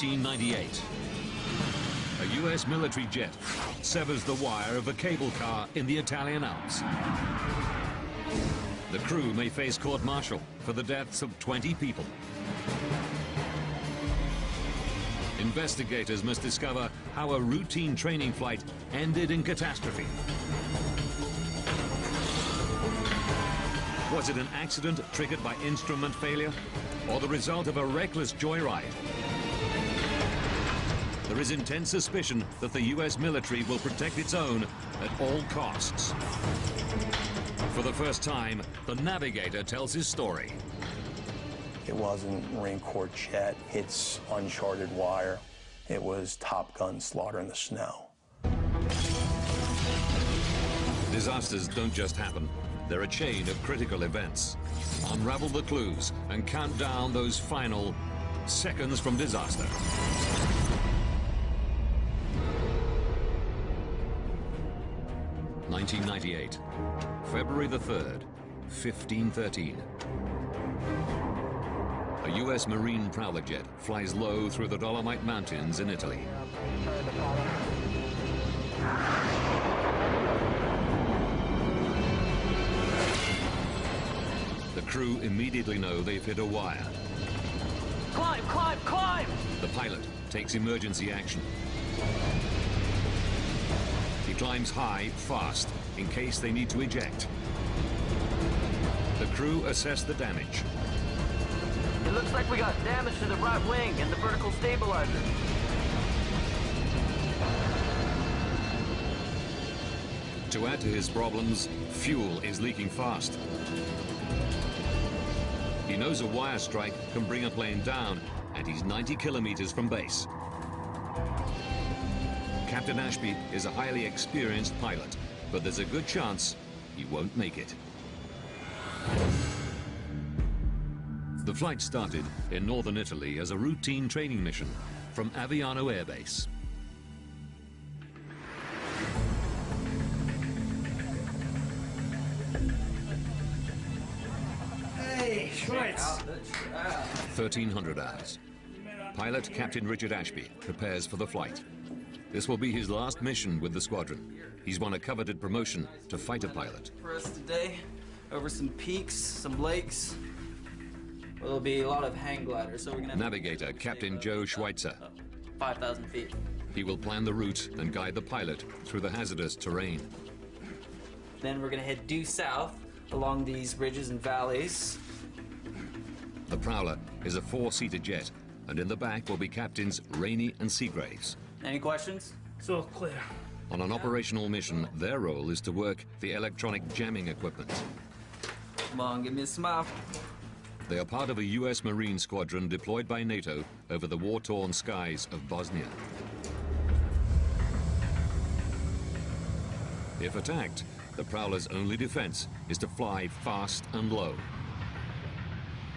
1998. A US military jet severs the wire of a cable car in the Italian Alps. The crew may face court-martial for the deaths of 20 people. Investigators must discover how a routine training flight ended in catastrophe. Was it an accident triggered by instrument failure, or the result of a reckless joyride? There is intense suspicion that the US military will protect its own at all costs. For the first time, the Navigator tells his story. It wasn't Marine Corps jet, it's uncharted wire. It was Top Gun slaughter in the snow. Disasters don't just happen. They're a chain of critical events. Unravel the clues and count down those final seconds from disaster. (1998), February the 3rd, 1513. A US Marine prowler jet flies low through the Dolomite Mountains in Italy. The crew immediately know they've hit a wire. Climb, climb, climb! The pilot takes emergency action. He climbs high, fast, in case they need to eject. The crew assess the damage. It looks like we got damage to the right wing and the vertical stabilizer. To add to his problems, fuel is leaking fast. He knows a wire strike can bring a plane down, and he's 90 kilometers from base. Captain Ashby is a highly experienced pilot, but there's a good chance he won't make it. The flight started in northern Italy as a routine training mission from Aviano Air Base. Hey, Schweitz. 1,300 hours. Pilot Captain Richard Ashby prepares for the flight. This will be his last mission with the squadron. He's won a coveted promotion to fighter pilot. For us today, over some peaks, some lakes. Well, there'll be a lot of hang gliders, so we're gonna have Navigator Captain Joe Schweitzer. 5,000 feet. He will plan the route and guide the pilot through the hazardous terrain. Then we're gonna head due south along these ridges and valleys. The Prowler is a four-seater jet, and in the back will be Captains Rainey and Seagraves. Any questions? It's all clear. On an operational mission, their role is to work the electronic jamming equipment. Come on, give me a smile. They are part of a US Marine squadron deployed by NATO over the war-torn skies of Bosnia. If attacked, the Prowler's only defense is to fly fast and low,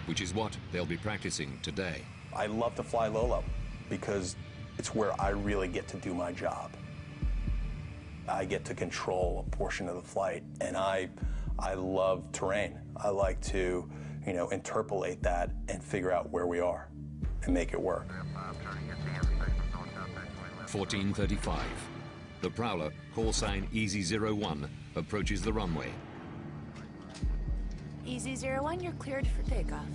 which is what they'll be practicing today. I love to fly low because it's where I really get to do my job. I get to control a portion of the flight, and I love terrain. I like to, interpolate that and figure out where we are and make it work. 1435. The Prowler, call sign EZ01, approaches the runway. EZ01, you're cleared for takeoff.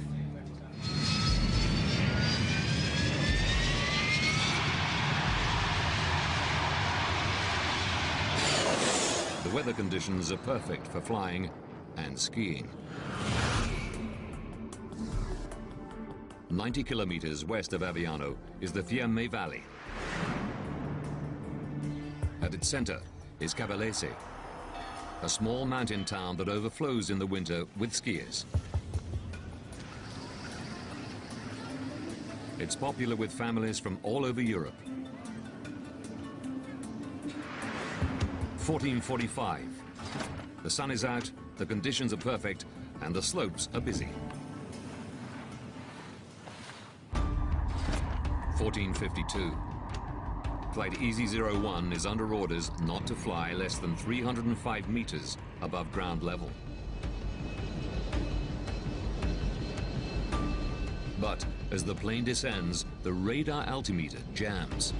The weather conditions are perfect for flying and skiing. 90 kilometers west of Aviano is the Fiemme Valley. At its center is Cavallese, a small mountain town that overflows in the winter with skiers. It's popular with families from all over Europe. 1445. The sun is out, the conditions are perfect, and the slopes are busy. 1452. Flight EZ01 is under orders not to fly less than 305 meters above ground level. But as the plane descends, the radar altimeter jams.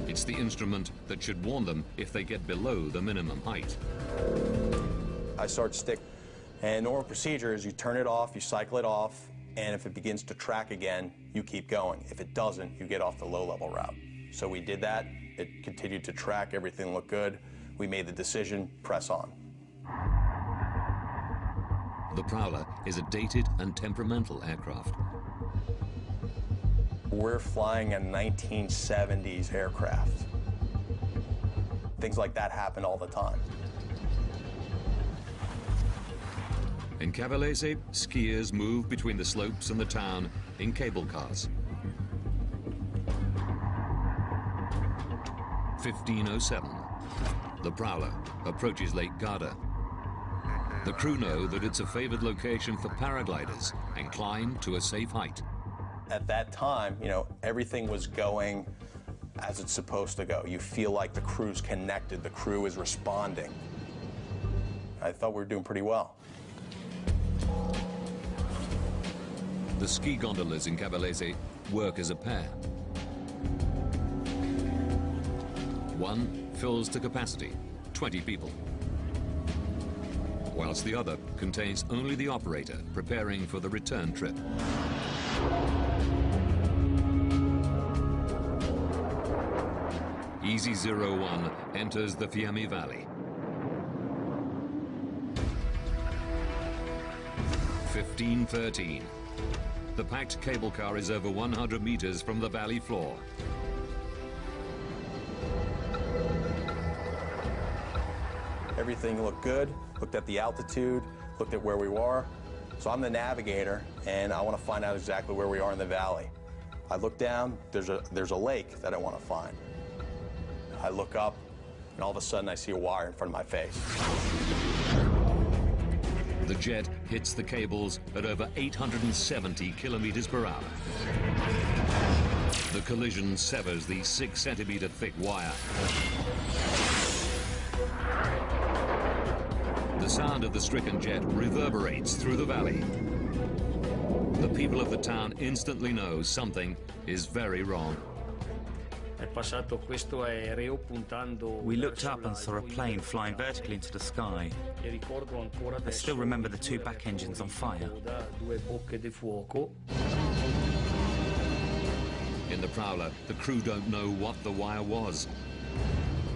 It's the instrument that should warn them if they get below the minimum height. I start stick, and normal procedure is you turn it off, you cycle it off, and if it begins to track again, you keep going. If it doesn't, you get off the low-level route. So we did that. It continued to track. Everything looked good. We made the decision, press on. The Prowler is a dated and temperamental aircraft. We're flying a 1970s aircraft. Things like that happen all the time. In Cavallese, skiers move between the slopes and the town in cable cars. 1507. The Prowler approaches Lake Garda. The crew know that it's a favored location for paragliders and climb to a safe height. At that time, you know, everything was going as it's supposed to go. You feel like the crew's connected, the crew is responding. I thought we were doing pretty well. The ski gondolas in Cavallese work as a pair. One fills to capacity, 20 people, whilst the other contains only the operator preparing for the return trip. Easy 01 enters the Fiemme Valley. 1513. The packed cable car is over 100 meters from the valley floor. Everything looked good, looked at the altitude, looked at where we were. So I'm the navigator, and I want to find out exactly where we are in the valley. I look down, there's a lake that I want to find. I look up, and all of a sudden I see a wire in front of my face. The jet hits the cables at over 870 kilometers per hour. The collision severs the 6-centimeter thick wire. The sound of the stricken jet reverberates through the valley. The people of the town instantly know something is very wrong. We looked up and saw a plane flying vertically into the sky. I still remember the two back engines on fire. In the Prowler, the crew don't know what the wire was,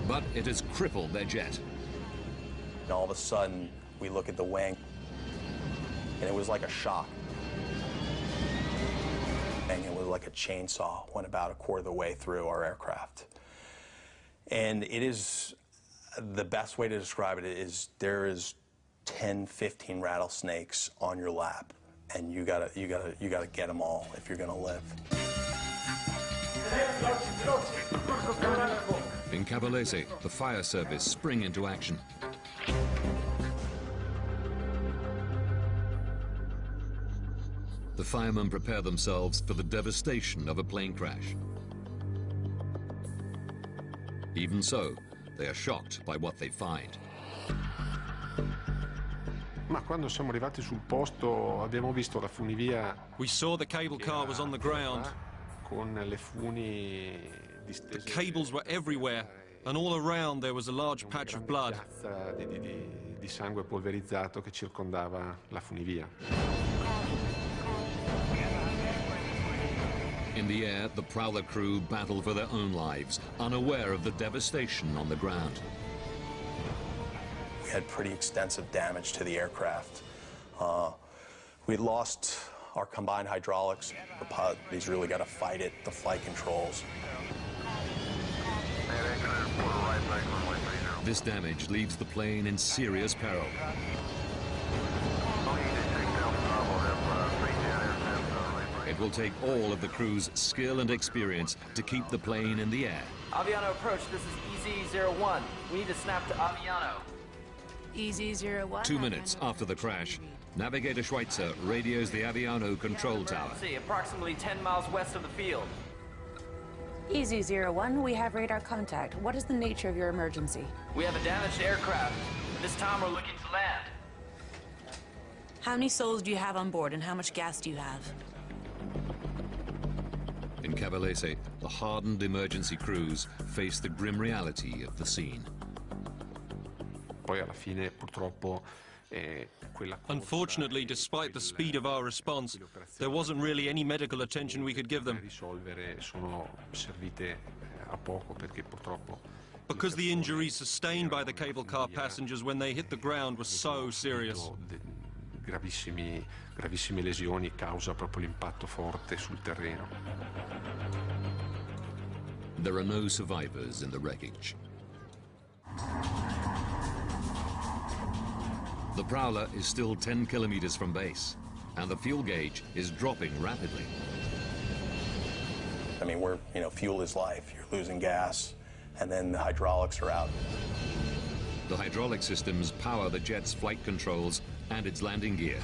but it has crippled their jet. And all of a sudden, we look at the wing, and it was like a shock. And it was like a chainsaw, went about a quarter of the way through our aircraft. And it is, the best way to describe it is there is 10, 15 rattlesnakes on your lap, and you gotta get them all if you're gonna live. In Cavallese, the fire service spring into action. The firemen prepare themselves for the devastation of a plane crash. Even so, they are shocked by what they find. Ma quando siamo arrivati sul posto abbiamo visto la funivia. We saw the cable car was on the ground. Con le funi distese. The cables were everywhere, and all around there was a large patch of blood. Di sangue polverizzato che circondava la funivia. In the air, the Prowler crew battle for their own lives, unaware of the devastation on the ground. We had pretty extensive damage to the aircraft. We lost our combined hydraulics. The pilot, he's really got to fight it, the flight controls. This damage leaves the plane in serious peril. It will take all of the crew's skill and experience to keep the plane in the air. Aviano approach, this is EZ01. We need to snap to Aviano. EZ01. 2 minutes after the crash, Navigator Schweitzer radios the Aviano control tower. Approximately 10 miles west of the field. EZ01, we have radar contact. What is the nature of your emergency? We have a damaged aircraft. This time we're looking to land. How many souls do you have on board, and how much gas do you have? In Cavallese, the hardened emergency crews face the grim reality of the scene. Poi alla fine, purtroppo, Unfortunately, despite the speed of our response, there wasn't really any medical attention we could give them. Because the injuries sustained by the cable car passengers when they hit the ground were so serious. Gravissime lesioni causa proprio l'impatto forte sul terreno. There are no survivors in the wreckage. The Prowler is still 10 kilometers from base, and the fuel gauge is dropping rapidly. I mean, fuel is life. You're losing gas, and then the hydraulics are out. The hydraulic systems power the jet's flight controls and its landing gear.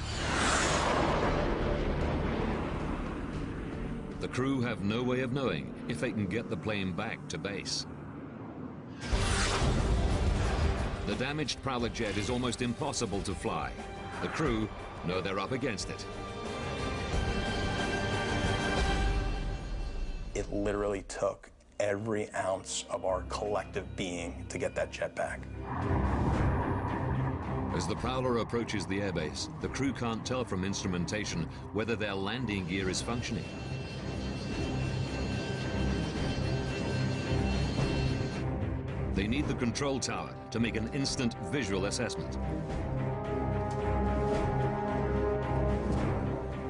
The crew have no way of knowing if they can get the plane back to base. The damaged Prowler jet is almost impossible to fly. The crew know they're up against it. It literally took every ounce of our collective being to get that jet back. As the Prowler approaches the airbase, the crew can't tell from instrumentation whether their landing gear is functioning. They need the control tower to make an instant visual assessment.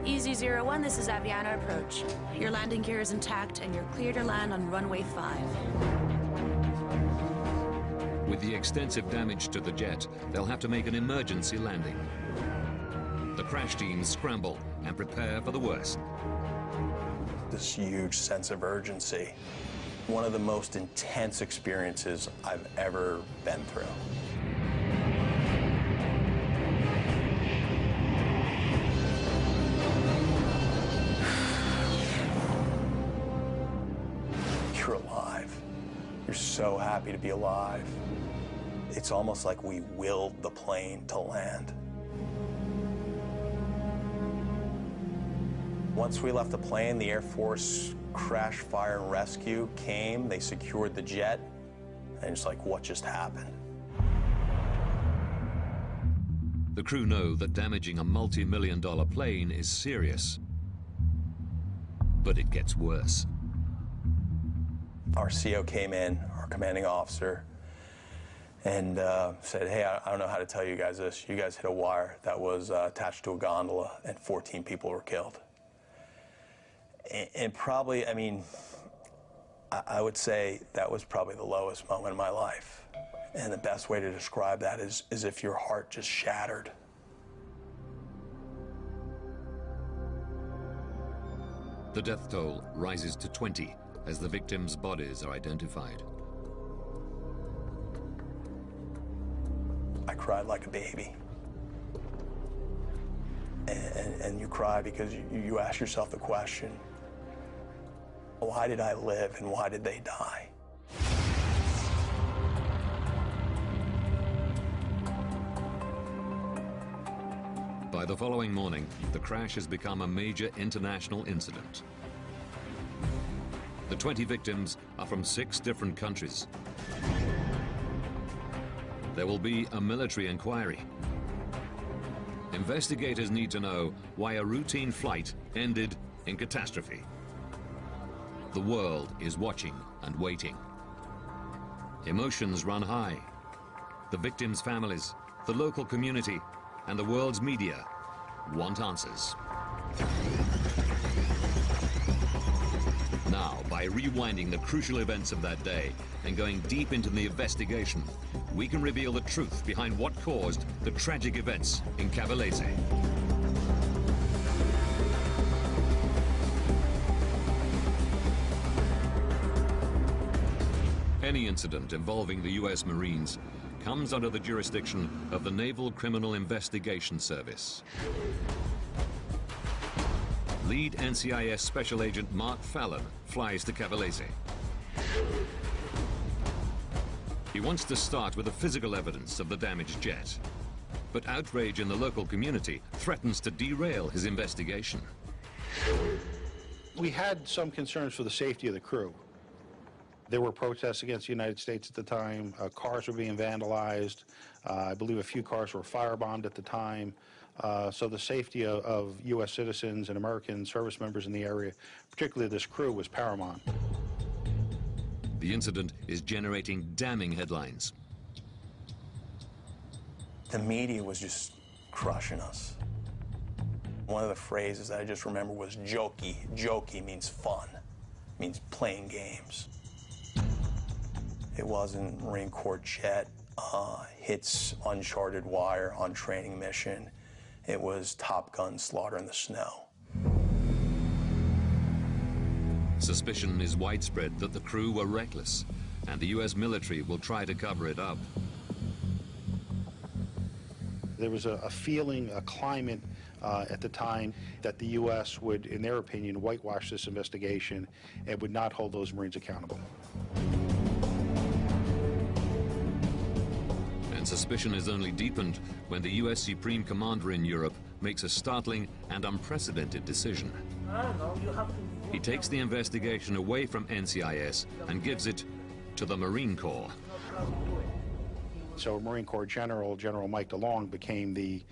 EZ01, this is Aviano approach. Your landing gear is intact and you're clear to land on runway 5. With the extensive damage to the jet, they'll have to make an emergency landing. The crash teams scramble and prepare for the worst. This huge sense of urgency. One of the most intense experiences I've ever been through. You're alive. You're so happy to be alive. It's almost like we willed the plane to land. Once we left the plane, the Air Force Crash, Fire, and Rescue came. They secured the jet, and it's like, what just happened? The crew know that damaging a multi-million-dollar plane is serious, but it gets worse. Our CO came in, our commanding officer, and said, hey, I don't know how to tell you guys this. You guys hit a wire that was attached to a gondola, and 14 people were killed. And probably, I mean, I would say that was probably the lowest moment of my life. And the best way to describe that is if your heart just shattered. The death toll rises to 20 as the victims' bodies are identified. I cried like a baby. And you cry because you ask yourself the question, why did I live and why did they die? By the following morning, the crash has become a major international incident. The 20 victims are from 6 different countries. There will be a military inquiry. Investigators need to know why a routine flight ended in catastrophe. The world is watching and waiting. Emotions run high. The victims' families, the local community, and the world's media want answers. Now, by rewinding the crucial events of that day and going deep into the investigation, we can reveal the truth behind what caused the tragic events in Cavallese. Any incident involving the U.S. Marines comes under the jurisdiction of the Naval Criminal Investigation Service. Lead NCIS Special Agent Mark Fallon flies to Cavallese. He wants to start with the physical evidence of the damaged jet. But outrage in the local community threatens to derail his investigation. We had some concerns for the safety of the crew. There were protests against the United States at the time. Cars were being vandalized. I believe a few cars were firebombed at the time. So the safety of U.S. citizens and American service members in the area, particularly this crew, was paramount. The incident is generating damning headlines. The media was just crushing us. One of the phrases I just remember was jokey. Jokey means fun, means playing games. It wasn't Marine Corps jet, hits uncharted wire on training mission. It was Top Gun slaughter in the snow. Suspicion is widespread that the crew were reckless, and the U.S. military will try to cover it up. There was a feeling, a climate at the time that the U.S. would, in their opinion, whitewash this investigation and would not hold those Marines accountable. And suspicion is only deepened when the U.S. Supreme Commander in Europe makes a startling and unprecedented decision. He takes the investigation away from NCIS and gives it to the Marine Corps. So Marine Corps General Mike DeLong became the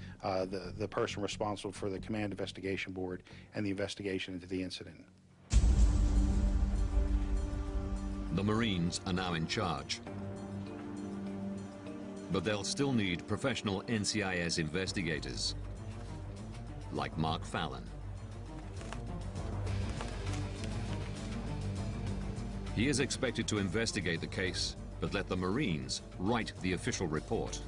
person responsible for the Command Investigation Board and the investigation into the incident. The Marines are now in charge. But they'll still need professional NCIS investigators, like Mark Fallon. He is expected to investigate the case, but let the Marines write the official report.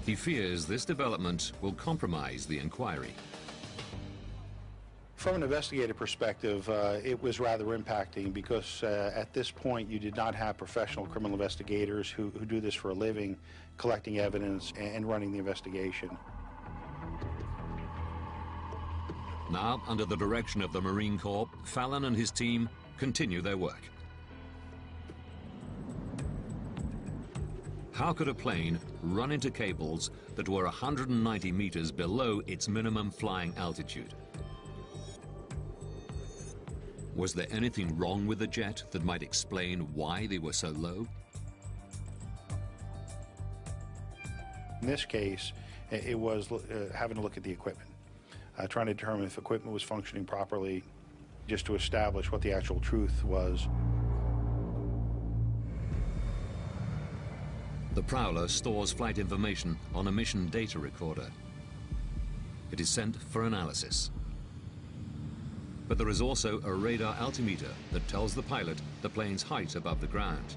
He fears this development will compromise the inquiry. From an investigative perspective, it was rather impacting because at this point you did not have professional criminal investigators who do this for a living, collecting evidence and running the investigation. Now, under the direction of the Marine Corps, Fallon and his team continue their work. How could a plane run into cables that were 190 meters below its minimum flying altitude? Was there anything wrong with the jet that might explain why they were so low? In this case, it was having to look at the equipment, trying to determine if equipment was functioning properly, just to establish what the actual truth was. The Prowler stores flight information on a mission data recorder. It is sent for analysis. But there is also a radar altimeter that tells the pilot the plane's height above the ground.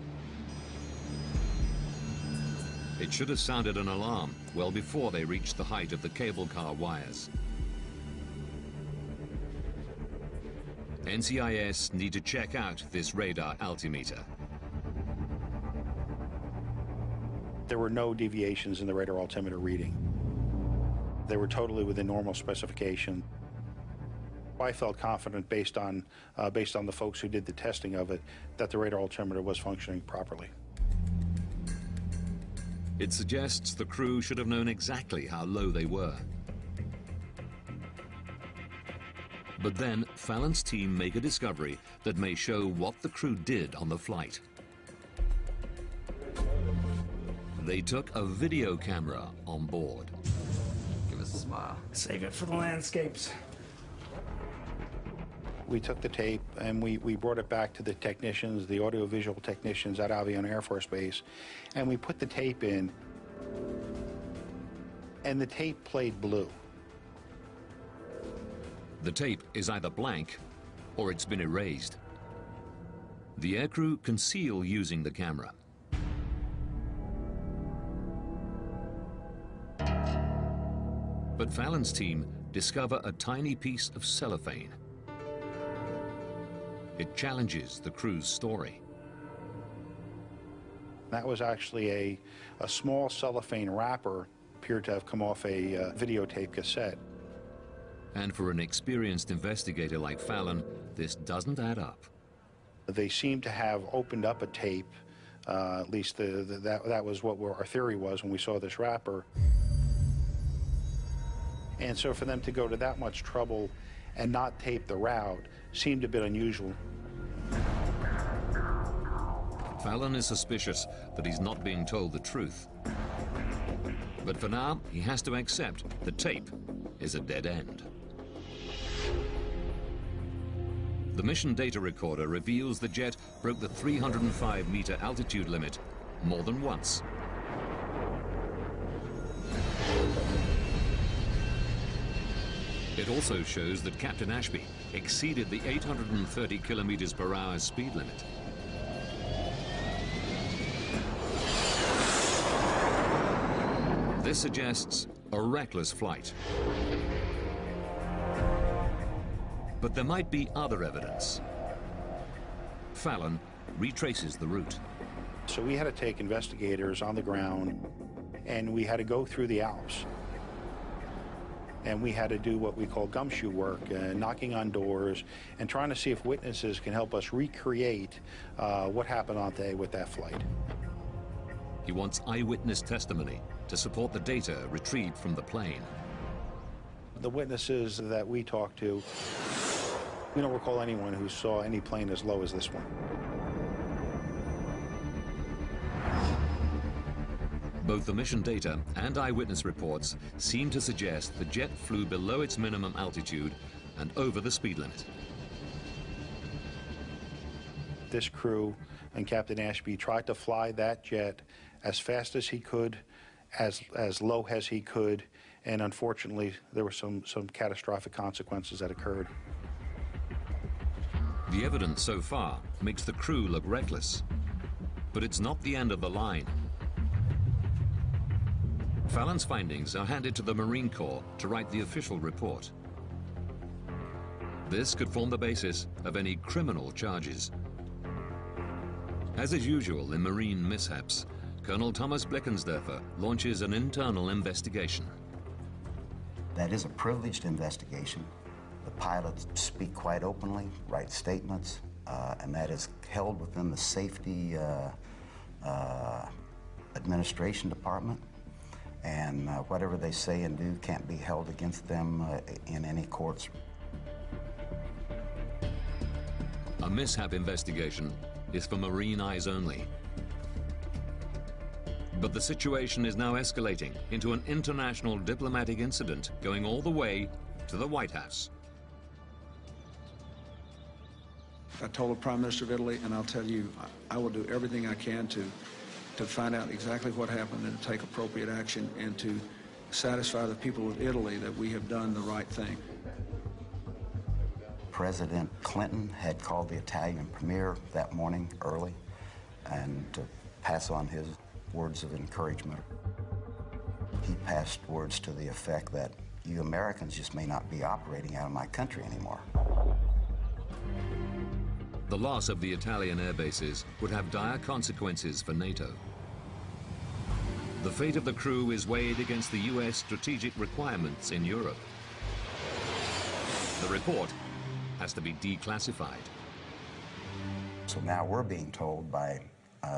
It should have sounded an alarm well before they reached the height of the cable car wires. NCIS need to check out this radar altimeter. There were no deviations in the radar altimeter reading. They were totally within normal specification. I felt confident, based on the folks who did the testing of it, that the radar altimeter was functioning properly. It suggests the crew should have known exactly how low they were. But then Fallon's team make a discovery that may show what the crew did on the flight. They took a video camera on board. Give us a smile. Save it for the landscapes. We took the tape and we brought it back to the technicians, the audiovisual technicians at Aviano Air Force Base, and we put the tape in, and the tape played blue. The tape is either blank or it's been erased. The aircrew conceal using the camera. But Fallon's team discover a tiny piece of cellophane. It challenges the crew's story. That was actually a small cellophane wrapper, appeared to have come off a videotape cassette. And for an experienced investigator like Fallon, this doesn't add up. They seemed to have opened up a tape At least that was what our theory was when we saw this wrapper. And so for them to go to that much trouble and not tape the route seemed a bit unusual. Fallon is suspicious that he's not being told the truth. But for now, he has to accept the tape is a dead end. The mission data recorder reveals the jet broke the 305-meter altitude limit more than once. It also shows that Captain Ashby exceeded the 830 kilometers per hour speed limit. This suggests a reckless flight. But there might be other evidence. Fallon retraces the route. So we had to take investigators on the ground, and we had to go through the Alps. And we had to do what we call gumshoe work, knocking on doors and trying to see if witnesses can help us recreate what happened on that day with that flight. He wants eyewitness testimony to support the data retrieved from the plane. The witnesses that we talked to, we don't recall anyone who saw any plane as low as this one. Both the mission data and eyewitness reports seem to suggest the jet flew below its minimum altitude and over the speed limit. This crew and Captain Ashby tried to fly that jet as fast as he could, as low as he could, and unfortunately there were some catastrophic consequences that occurred. The evidence so far makes the crew look reckless, but it's not the end of the line. Fallon's findings are handed to the Marine Corps to write the official report. This could form the basis of any criminal charges. As is usual in marine mishaps, Colonel Thomas Blickensderfer launches an internal investigation. That is a privileged investigation. The pilots speak quite openly, write statements, and that is held within the Safety Administration Department. And whatever they say and do can't be held against them in any courts. A mishap investigation is for Marine eyes only. But the situation is now escalating into an international diplomatic incident going all the way to the White House. I told the Prime Minister of Italy, and I'll tell you, I will do everything I can to find out exactly what happened and to take appropriate action and to satisfy the people of Italy that we have done the right thing. President Clinton had called the Italian premier that morning early and to pass on his words of encouragement. He passed words to the effect that you Americans just may not be operating out of my country anymore. The loss of the Italian air bases would have dire consequences for NATO. The fate of the crew is weighed against the US strategic requirements in Europe. The report has to be declassified. So now we're being told by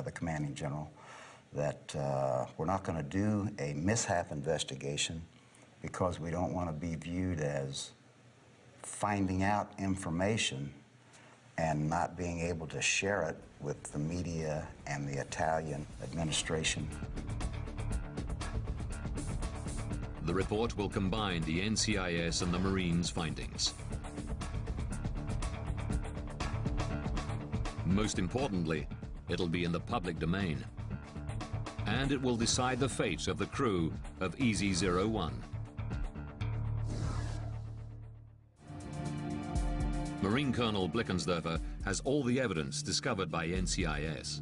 the commanding general that we're not going to do a mishap investigation because we don't want to be viewed as finding out information and not being able to share it with the media and the Italian administration. The report will combine the NCIS and the Marines' findings. Most importantly, it'll be in the public domain. And it will decide the fate of the crew of EZ-01. Marine Colonel Blickensderfer has all the evidence discovered by NCIS.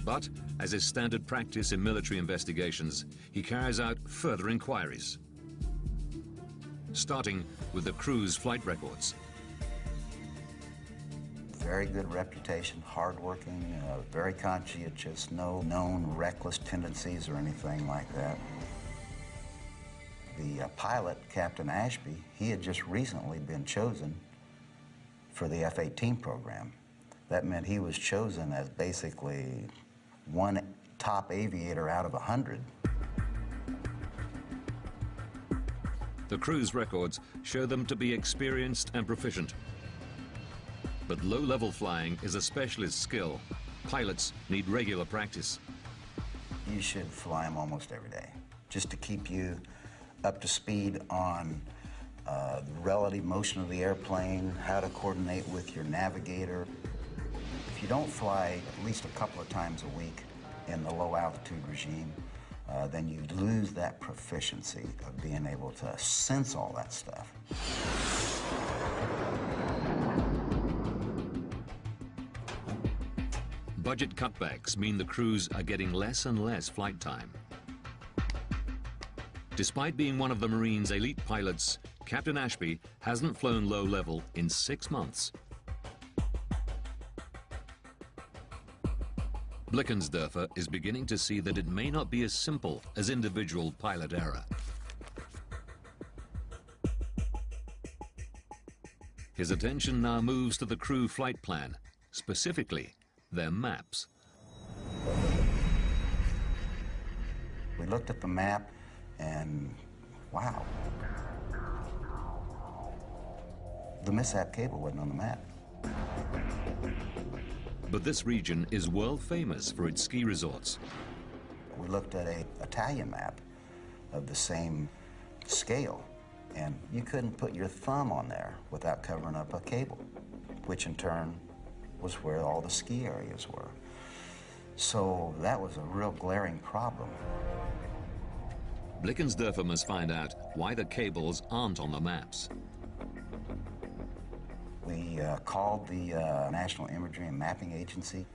But, as is standard practice in military investigations, he carries out further inquiries, starting with the crew's flight records. Very good reputation, hardworking, very conscientious, no known reckless tendencies or anything like that. The pilot, Captain Ashby, he had just recently been chosen for the F-18 program. That meant he was chosen as basically one top aviator out of 100. The crew's records show them to be experienced and proficient. But low-level flying is a specialist skill. Pilots need regular practice. You should fly them almost every day, just to keep you up to speed on the relative motion of the airplane, how to coordinate with your navigator. If you don't fly at least a couple of times a week in the low altitude regime, then you lose that proficiency of being able to sense all that stuff. Budget cutbacks mean the crews are getting less and less flight time. Despite being one of the Marines' elite pilots, Captain Ashby hasn't flown low level in 6 months. Blickensderfer is beginning to see that it may not be as simple as individual pilot error. His attention now moves to the crew flight plan, specifically their maps. We looked at the map and, wow, the mishap cable wasn't on the map. But this region is world famous for its ski resorts. We looked at an Italian map of the same scale, and you couldn't put your thumb on there without covering up a cable, which in turn was where all the ski areas were. So that was a real glaring problem. Blickensderfer must find out why the cables aren't on the maps. We called the National Imagery and Mapping Agency,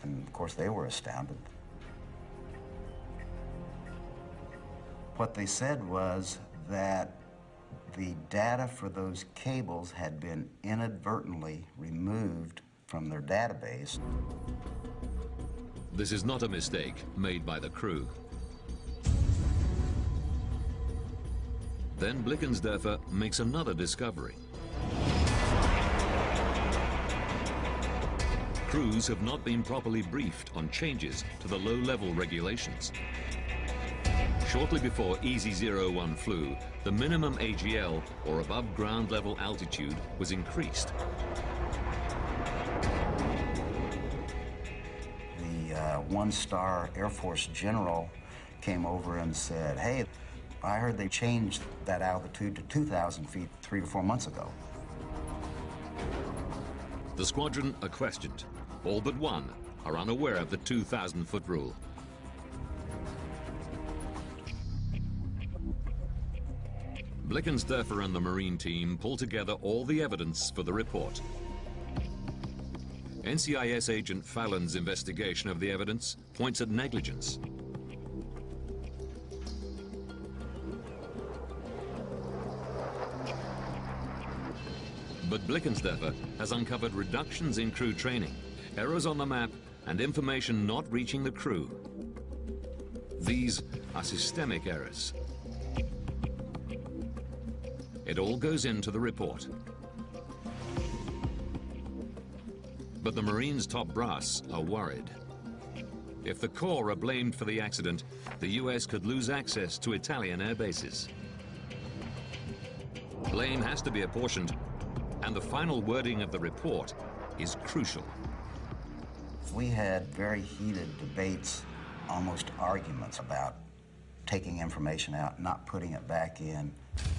and of course they were astounded. What they said was that the data for those cables had been inadvertently removed from their database. This is not a mistake made by the crew. Then Blickensderfer makes another discovery. Crews have not been properly briefed on changes to the low-level regulations. Shortly bore EZ-01 flew, the minimum AGL, or above ground level altitude, was increased. The one-star Air Force general came over and said, hey, I heard they changed that altitude to 2,000 feet 3 to 4 months ago. The squadron are questioned. All but one are unaware of the 2,000-foot rule. Blickensderfer and the Marine team pull together all the evidence for the report. NCIS agent Fallon's investigation of the evidence points at negligence. But Blickensderfer has uncovered reductions in crew training, errors on the map, and information not reaching the crew. These are systemic errors. It all goes into the report. But the Marines' top brass are worried. If the Corps are blamed for the accident, the US could lose access to Italian air bases. Blame has to be apportioned, and the final wording of the report is crucial. We had very heated debates, almost arguments about taking information out, not putting it back in.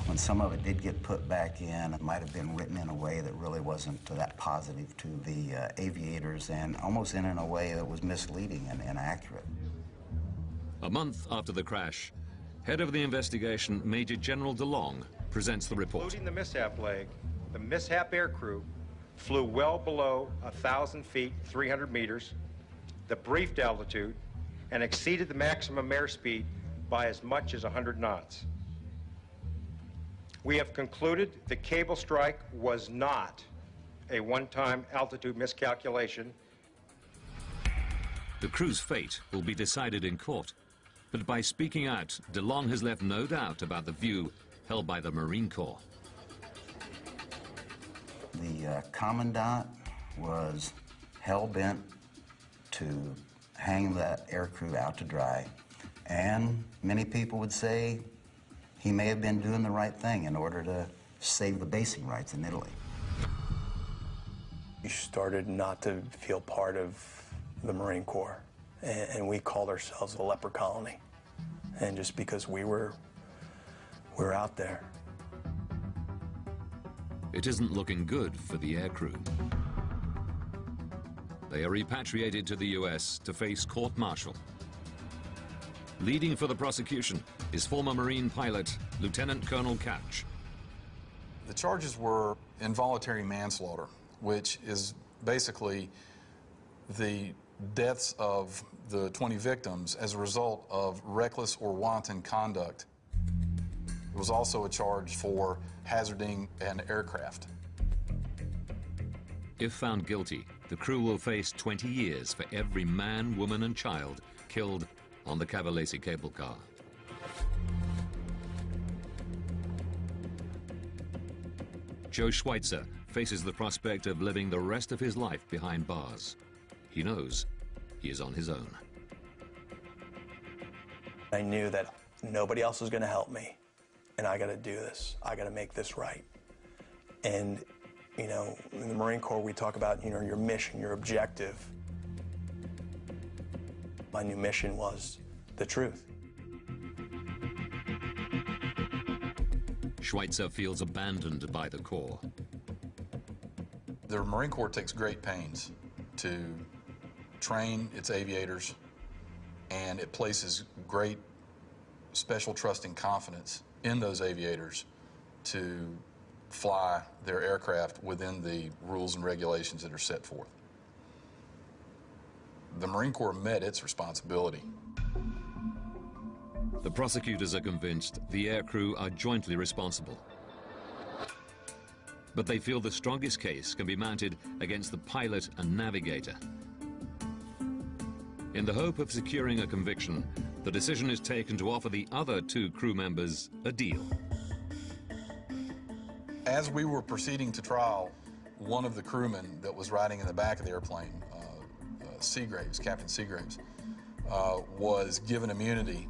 When some of it did get put back in, it might have been written in a way that really wasn't that positive to the aviators, and almost in a way that was misleading and inaccurate. A month after the crash, head of the investigation, Major General DeLong, presents the report. Including the mishap leg, the mishap aircrew flew well below 1,000 feet, 300 meters, the briefed altitude, and exceeded the maximum airspeed by as much as 100 knots. We have concluded the cable strike was not a one-time altitude miscalculation. The crew's fate will be decided in court, but by speaking out, DeLong has left no doubt about the view held by the Marine Corps. The commandant was hell-bent to hang that aircrew out to dry, and many people would say he may have been doing the right thing in order to save the basing rights in Italy. We started not to feel part of the Marine Corps, and we called ourselves a leper colony, and just because we're out there. It isn't looking good for the aircrew. They are repatriated to the US to face court-martial. Leading for the prosecution is former Marine pilot Lieutenant Colonel Couch. The charges were involuntary manslaughter, which is basically the deaths of the 20 victims as a result of reckless or wanton conduct. There was also a charge for hazarding an aircraft. If found guilty, the crew will face 20 years for every man, woman, and child killed on the Cavallese cable car. Joe Schweitzer faces the prospect of living the rest of his life behind bars. He knows he is on his own. I knew that nobody else was going to help me, and I got to do this. I got to make this right. And, you know, in the Marine Corps, we talk about, you know, your mission, your objective. My new mission was the truth. Schweitzer feels abandoned by the Corps. The Marine Corps takes great pains to train its aviators, and it places great special trust and confidence in those aviators to fly their aircraft within the rules and regulations that are set forth. The Marine Corps met its responsibility. The prosecutors are convinced the aircrew are jointly responsible. But they feel the strongest case can be mounted against the pilot and navigator. In the hope of securing a conviction, the decision is taken to offer the other two crew members a deal. As we were proceeding to trial, one of the crewmen that was riding in the back of the airplane, Seagraves, Captain Seagraves, was given immunity.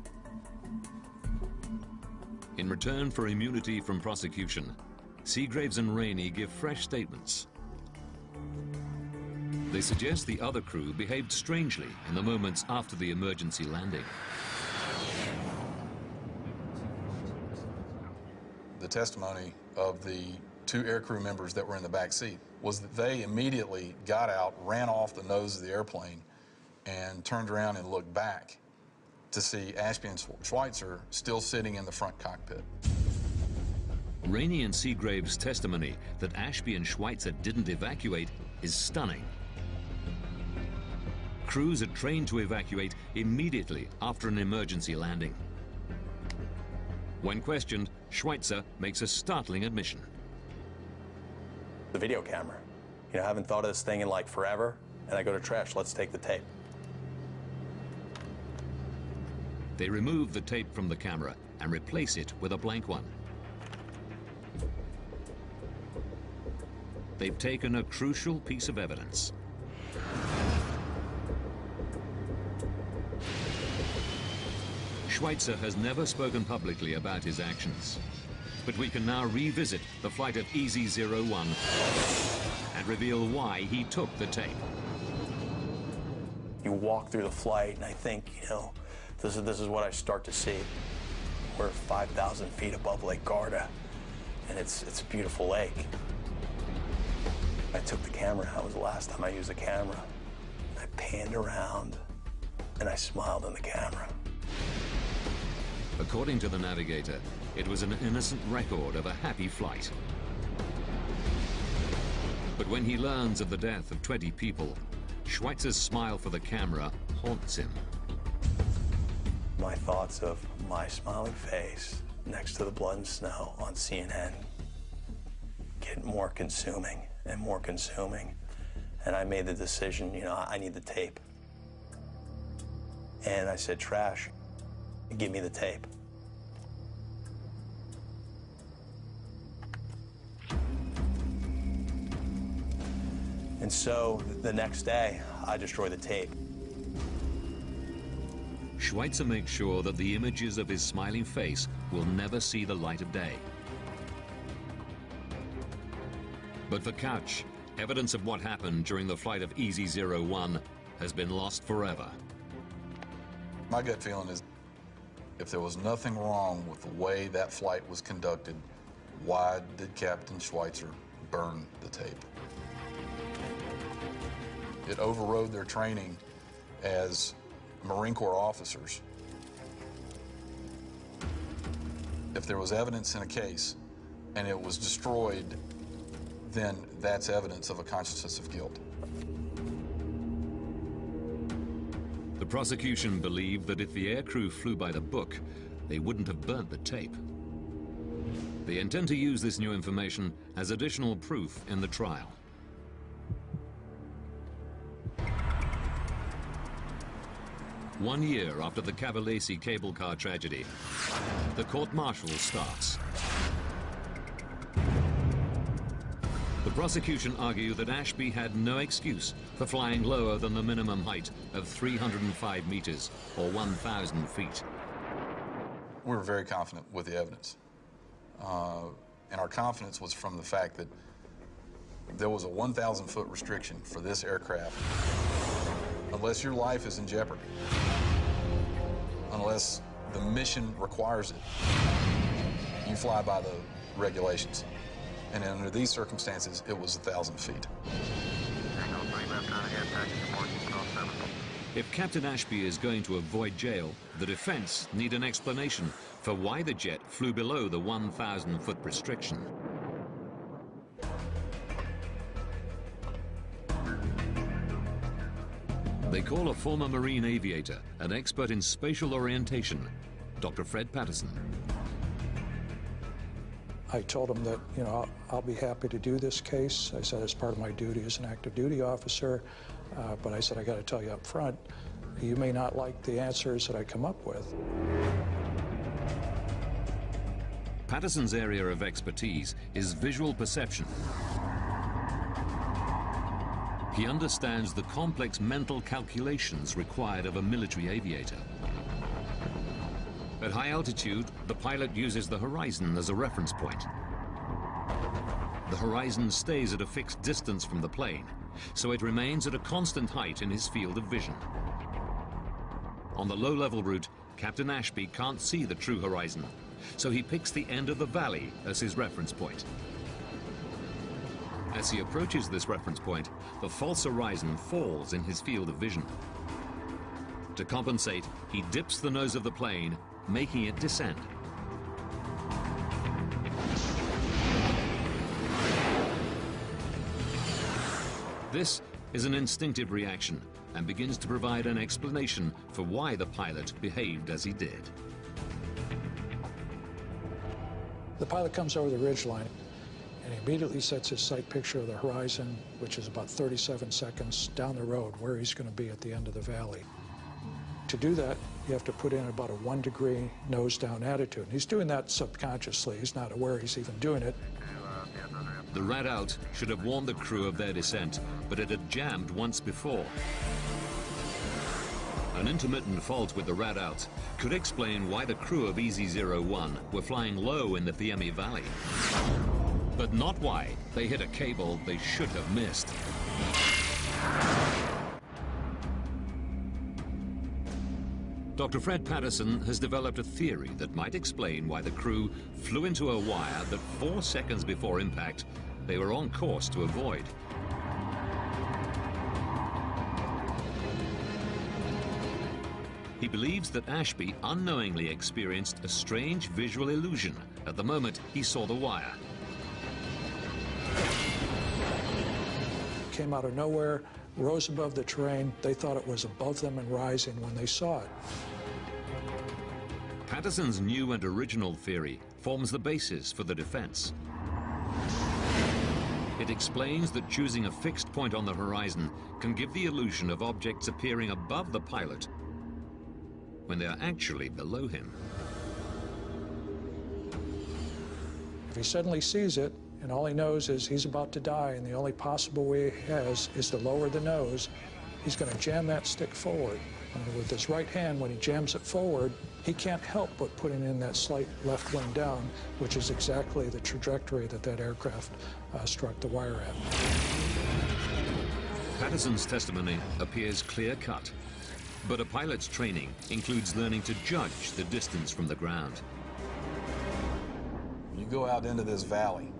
In return for immunity from prosecution, Seagraves and Rainey give fresh statements. They suggest the other crew behaved strangely in the moments after the emergency landing. The testimony of the two aircrew members that were in the back seat was that they immediately got out, ran off the nose of the airplane, and turned around and looked back to see Ashby and Schweitzer still sitting in the front cockpit. Rainey and Seagraves' testimony that Ashby and Schweitzer didn't evacuate is stunning. Crews are trained to evacuate immediately after an emergency landing. When questioned, Schweitzer makes a startling admission. The video camera. You know, I haven't thought of this thing in like forever, and I go to trash, let's take the tape. They remove the tape from the camera and replace it with a blank one. They've taken a crucial piece of evidence. Schweitzer has never spoken publicly about his actions, but we can now revisit the flight of EZ-01 and reveal why he took the tape. You walk through the flight, and I think, you know, this is what I start to see. We're 5,000 feet above Lake Garda, and it's a beautiful lake. I took the camera. That was the last time I used the camera. I panned around, and I smiled in the camera. According to the navigator, it was an innocent record of a happy flight. But when he learns of the death of 20 people, Schweitzer's smile for the camera haunts him. My thoughts of my smiling face next to the blood and snow on CNN get more consuming and more consuming. And I made the decision, you know, I need the tape. And I said, Trash, give me the tape. And so the next day, I destroy the tape. Schweitzer makes sure that the images of his smiling face will never see the light of day. But for Couch, evidence of what happened during the flight of EZ-01 has been lost forever. My gut feeling is if there was nothing wrong with the way that flight was conducted, why did Captain Schweitzer burn the tape? It overrode their training as Marine Corps officers. If there was evidence in a case and it was destroyed, then that's evidence of a consciousness of guilt. The prosecution believed that if the aircrew flew by the book, they wouldn't have burnt the tape. They intend to use this new information as additional proof in the trial. One year after the Cavallesi cable car tragedy, the court-martial starts. The prosecution argue that Ashby had no excuse for flying lower than the minimum height of 305 meters, or 1,000 feet. We were very confident with the evidence. And our confidence was from the fact that there was a 1,000-foot restriction for this aircraft. Unless your life is in jeopardy, unless the mission requires it, you fly by the regulations. And under these circumstances, it was 1,000 feet. If Captain Ashby is going to avoid jail, the defense need an explanation for why the jet flew below the 1,000-foot restriction. They call a former Marine aviator, an expert in spatial orientation, Dr. Fred Patterson. I told him that, you know, I'll be happy to do this case. I said it's part of my duty as an active duty officer, but I said I got to tell you up front, you may not like the answers that I come up with. Patterson's area of expertise is visual perception. He understands the complex mental calculations required of a military aviator. At high altitude, the pilot uses the horizon as a reference point. The horizon stays at a fixed distance from the plane, so it remains at a constant height in his field of vision. On the low-level route, Captain Ashby can't see the true horizon, so he picks the end of the valley as his reference point. As he approaches this reference point, the false horizon falls in his field of vision. To compensate, he dips the nose of the plane, making it descend. This is an instinctive reaction and begins to provide an explanation for why the pilot behaved as he did. The pilot comes over the ridgeline and he immediately sets his sight picture of the horizon, which is about 37 seconds down the road where he's going to be at the end of the valley. To do that, you have to put in about a 1-degree nose-down attitude. He's doing that subconsciously. He's not aware he's even doing it. The rat out should have warned the crew of their descent, but it had jammed once before. An intermittent fault with the rat out could explain why the crew of EZ-01 were flying low in the Fiemme Valley, but not why they hit a cable they should have missed. Dr. Fred Patterson has developed a theory that might explain why the crew flew into a wire that 4 seconds before impact they were on course to avoid. He believes that Ashby unknowingly experienced a strange visual illusion at the moment he saw the wire. Came out of nowhere, rose above the terrain. They thought it was above them and rising when they saw it. Patterson's new and original theory forms the basis for the defense. It explains that choosing a fixed point on the horizon can give the illusion of objects appearing above the pilot when they are actually below him. If he suddenly sees it, And all he knows is he's about to die, and the only possible way he has is to lower the nose. He's going to jam that stick forward. And with his right hand, when he jams it forward, he can't help but putting in that slight left wing down, which is exactly the trajectory that that aircraft struck the wire at. Patterson's testimony appears clear-cut, but a pilot's training includes learning to judge the distance from the ground. You go out into this valley,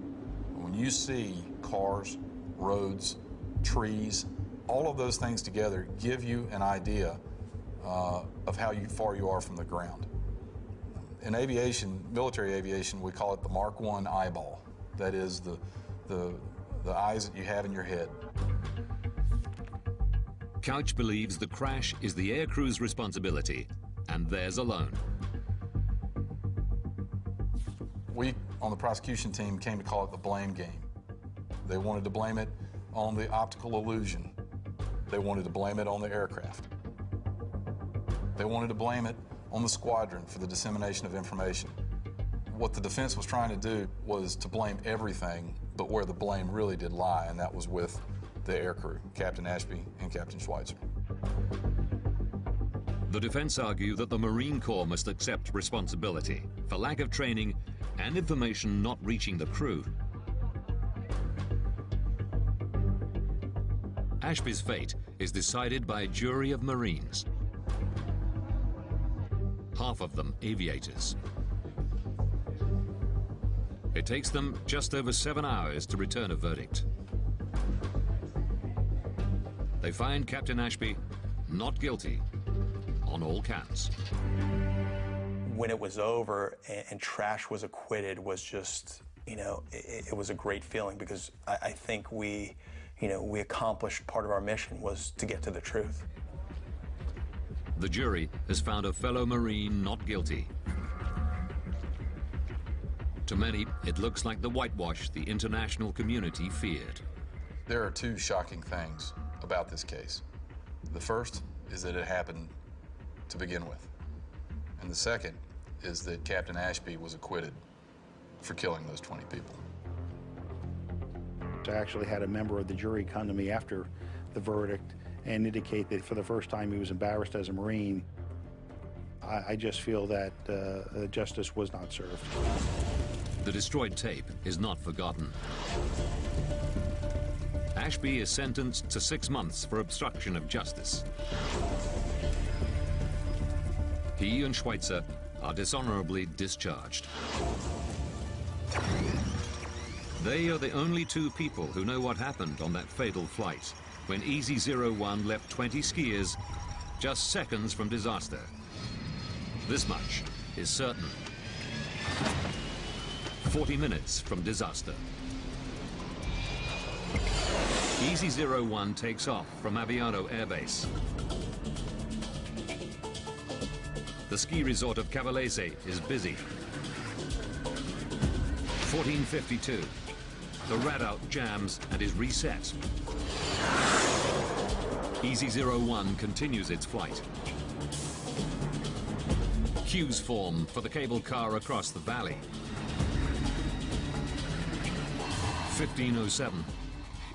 when you see cars, roads, trees, all of those things together give you an idea of how far you are from the ground. In aviation, military aviation, we call it the Mark I eyeball. That is the eyes that you have in your head. Couch believes the crash is the aircrew's responsibility, and theirs alone. We, on the prosecution team, came to call it the blame game. They wanted to blame it on the optical illusion. They wanted to blame it on the aircraft. They wanted to blame it on the squadron for the dissemination of information. What the defense was trying to do was to blame everything, but where the blame really did lie, and that was with the aircrew, Captain Ashby and Captain Schweitzer. The defense argue that the Marine Corps must accept responsibility for lack of training and information not reaching the crew. Ashby's fate is decided by a jury of Marines. Half of them aviators. It takes them just over 7 hours to return a verdict. They find Captain Ashby not guilty on all counts. When it was over and Trash was acquitted was just, you know, it was a great feeling, because I think we accomplished part of our mission, was to get to the truth. The jury has found a fellow Marine not guilty. To many, it looks like the whitewash the international community feared. There are two shocking things about this case. The first is that it happened to begin with. And the second is that Captain Ashby was acquitted for killing those 20 people. I actually had a member of the jury come to me after the verdict and indicate that for the first time he was embarrassed as a Marine. I just feel that justice was not served. The destroyed tape is not forgotten. Ashby is sentenced to 6 months for obstruction of justice. He and Schweitzer are dishonorably discharged. They are the only two people who know what happened on that fatal flight when EZ-01 left 20 skiers just seconds from disaster. This much is certain. 40 minutes from disaster. EZ-01 takes off from Aviano Air Base. The ski resort of Cavallese is busy. 14:52. The Radout jams and is reset. EZ-01 continues its flight. Queues form for the cable car across the valley. 15:07.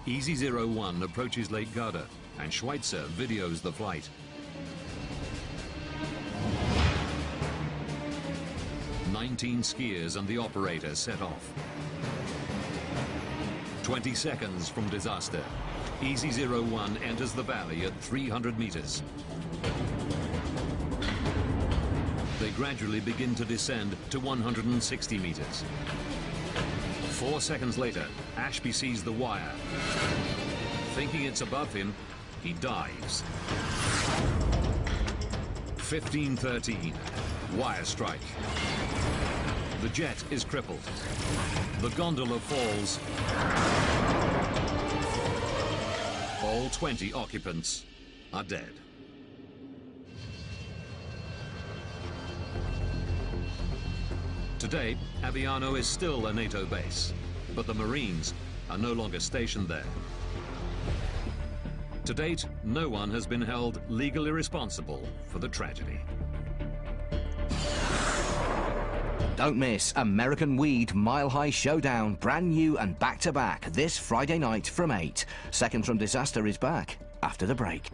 EZ-01 approaches Lake Garda, and Schweitzer videos the flight. 19 skiers and the operator set off. 20 seconds from disaster, EZ-01 enters the valley at 300 meters. They gradually begin to descend to 160 meters. 4 seconds later, Ashby sees the wire. Thinking it's above him, he dives. 15:13, wire strike. The jet is crippled. The gondola falls. All 20 occupants are dead. Today, Aviano is still a NATO base, but the Marines are no longer stationed there. To date, no one has been held legally responsible for the tragedy. Don't miss American Weed Mile High Showdown, brand new and back-to-back, this Friday night from 8. Seconds from Disaster is back after the break.